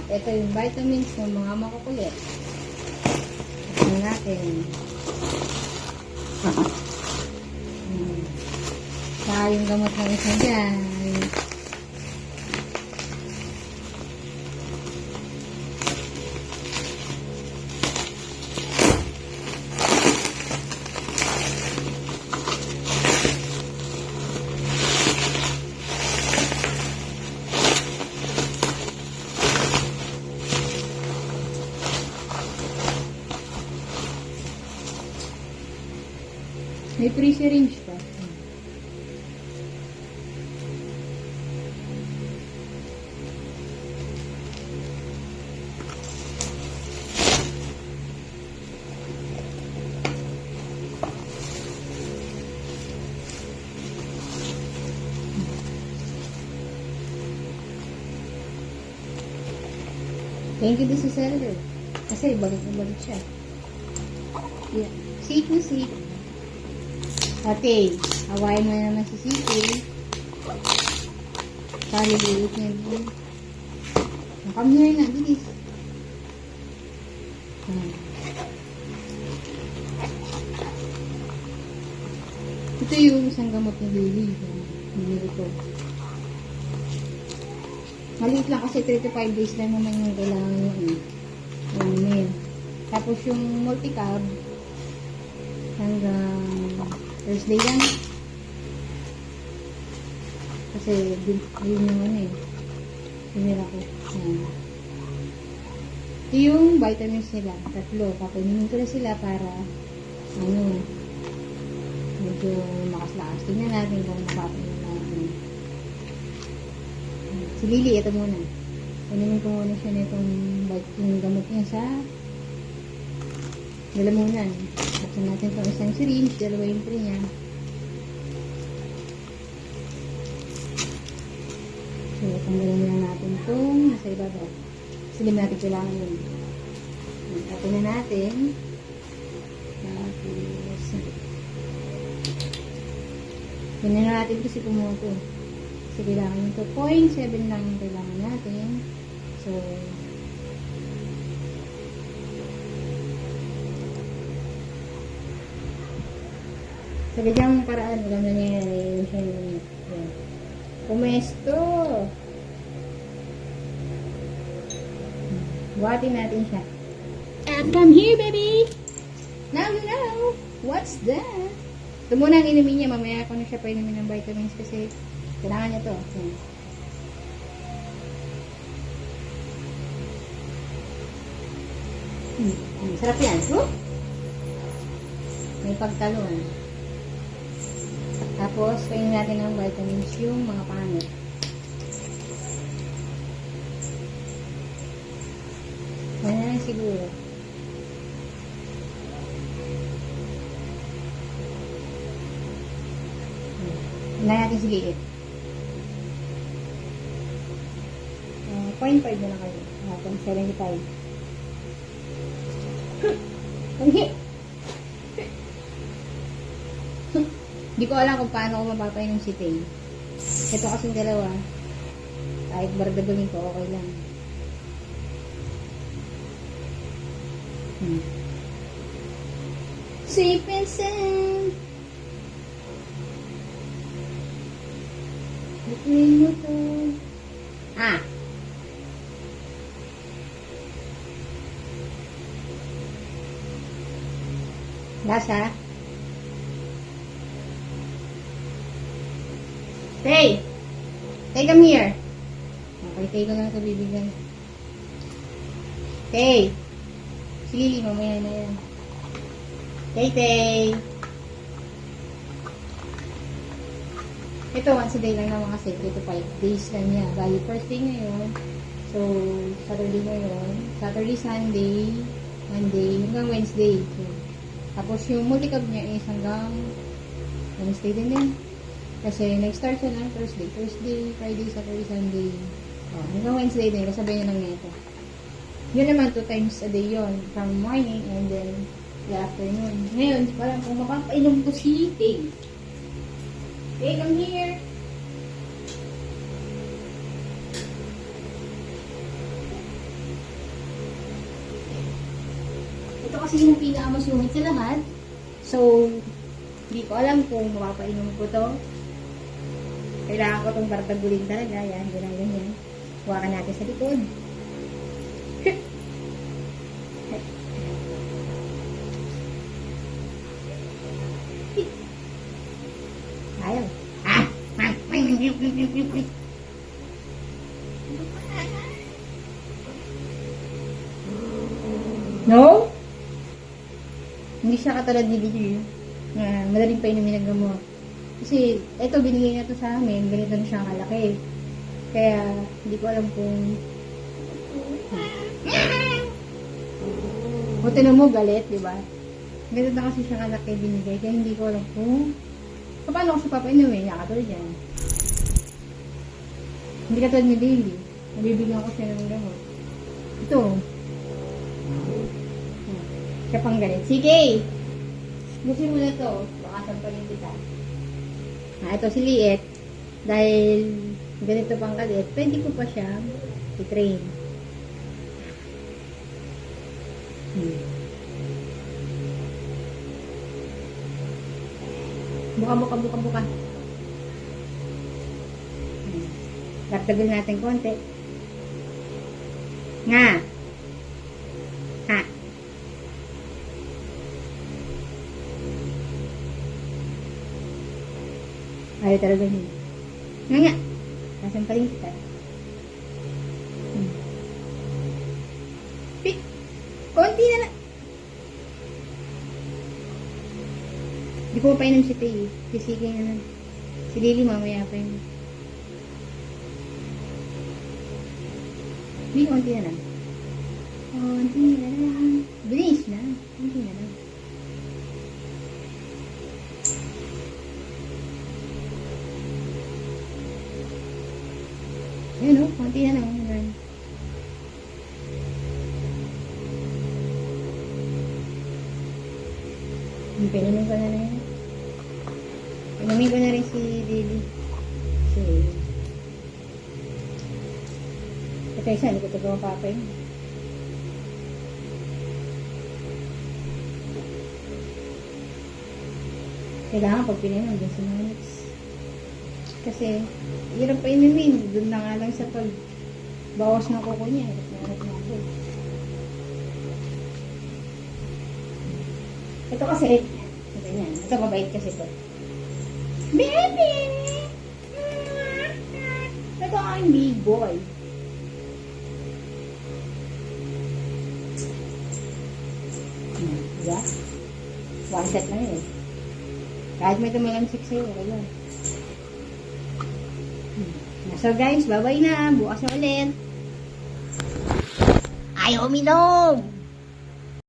ito yung vitamins ng mga makukulit. Ito natin. Saka yung gamot ng isa dyan. May free syringe pa. Thank you din sa seller. Kasi balik na balik siya. Yeah. Seat na seat. Ate, hawain mo naman si Siti. Paliliit niya din. Come here na, bilis. Ito yung isang gamot ni Lily. Binili ko. Maliit lang kasi 3 to 5 days lang naman yung kailangan yun. Tapos yung multi-cab, hanggang Thursday yan. Kasi yun yung pinira ko. Ito yung vitamins nila. 3. Papainin ko na sila para medyo makas-lakas. Tingnan natin kung mapapainin natin. Si Lily, ito muna. Painin ko muna siya nitong yung gamot niya sa lalamunan. Tapos natin itong isang syringe, 2 yung pre niya. So, tanggalin lang natin itong nasa ibabaw. Kasi hindi natin kailangan yun. Tapos na natin. Tapos, yun na natin kasi kumuha. Kasi kailangan ito. 0.7 lang yung kailangan natin. So, sa gadyang paraan, alam na niya yun siya yung pumesto. Buhatin natin siya. And come here, baby! Now you know! What's that? Ito muna ang inumin niya. Mamaya ako na siya pa inumin ng vitamins kasi kailangan niya to. Sarap yan. May pagtalon. Tapos, kainin natin ng vitamins yung mga pangit. Yan na lang siguro. Hindi natin sige 0.5 na lang kayo. 0.75. Hindi. Hindi ko alam kung paano ko mapapainom si Tay. Ito kasing dalawa. Kahit bardabulin ko, okay lang. Safe and sound. Bukuin mo to. Lasa? Tay! Tay, come here. Okay, Tay ko lang ito bibigyan. Tay! Si Lily, mamaya na yan. Tay, Tay! Ito, once a day lang naman kasi. 3 to 5 days lang niya. Bali, first day ngayon. So, Saturday ngayon. Saturday, Sunday, Monday, hanggang Wednesday. So, tapos yung multi-cab niya is hanggang Wednesday din. Kasi nag-start siya ng Thursday, Friday, Saturday, Sunday. Hanggang Wednesday din. Kasabay niya lang nito. Yun naman 2 times a day yun. From morning and then the afternoon. Ngayon, parang kung mapapainom ko si Tay. Tay, come here. Ito kasi yung pinakamasungit sa lahat. So, hindi ko alam kung mapapainom ko to. Kailangan ko itong bartagulin talaga. Yan, ganyan. Huwakan natin sa likod. Ayaw. No? Hindi siya katulad ni Billy. Madaling pa inumin ng gamot. Kasi, eto, binigay na to sa amin. Ganito na siya kalaki. Kaya, hindi ko alam kung... Buti na mo, galit, di ba? Ganito na kasi siya kalaki binigay. Kaya hindi ko alam kung... Paano ko siya papainumin? Katulad yan. Hindi katulad ni Billy. Nabibigyan ko siya ng gamot. Ito. Siya pang galit. Sige! Gusto mo na to. Baka sampalin kita. Ito si Liet. Dahil ganito pang galit, pwede ko pa siya i-train. Buka. Dagdagan natin konti. Nga. Ha. Ayaw talaga niya. Nga. Nasampaling kita. Konti na lang. Di ko pa inom si Tay. Sisigay na lang. Si Lily mamaya pa yun. Hindi, konti na lang. Konti na lang. Bilis na. Konti na lang. Ayun o, konti na lang. Pinimin ko na rin. Pinimin ko na rin si Lily. Ito isa, hindi ko ito gawa papay. Kailangan pag pinimin, dun sa minutes. Kasi, hirap pa inumin. Doon na nga lang sa pag bawas ng kuko niya. Hirap na ako. Ito kasi, ganyan. Ito mabait kasi ito. Baby! Ito ang big boy. Diba? One set lang yun. Kahit may tumalamsik sa'yo, okay yun. So guys, bye-bye na. Bukas na ulit. Ayaw uminom!